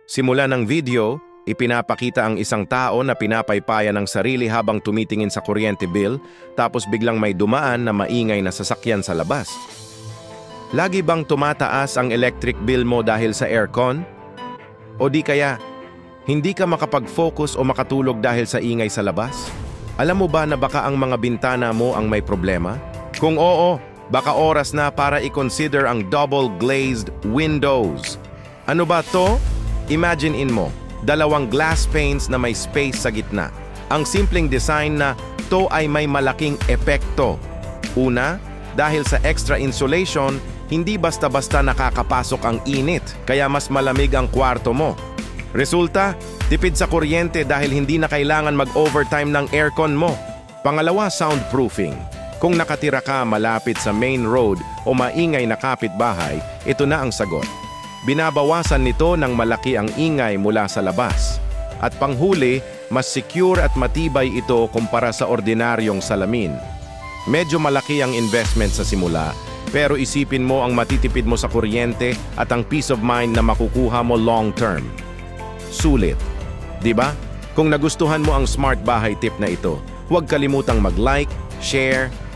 Simula ng video, ipinapakita ang isang tao na pinapaypaya ng sarili habang tumitingin sa kuryente bill tapos biglang may dumaan na maingay na sasakyan sa labas. Lagi bang tumataas ang electric bill mo dahil sa aircon? O di kaya, hindi ka makapag-focus o makatulog dahil sa ingay sa labas? Alam mo ba na baka ang mga bintana mo ang may problema? Kung oo, baka oras na para i-consider ang double-glazed windows. Ano ba to? Imagine mo, dalawang glass panes na may space sa gitna. Ang simpleng design na to ay may malaking epekto. Una, dahil sa extra insulation, hindi basta-basta nakakapasok ang init, kaya mas malamig ang kwarto mo. Resulta, tipid sa kuryente dahil hindi na kailangan mag-overtime ng aircon mo. Pangalawa, soundproofing. Kung nakatira ka malapit sa main road o maingay na kapitbahay, ito na ang sagot. Binabawasan nito ng malaki ang ingay mula sa labas. At panghuli, mas secure at matibay ito kumpara sa ordinaryong salamin. Medyo malaki ang investment sa simula, pero isipin mo ang matitipid mo sa kuryente at ang peace of mind na makukuha mo long term. Sulit. Diba? Kung nagustuhan mo ang Smart Bahay tip na ito, huwag kalimutang mag-like, share,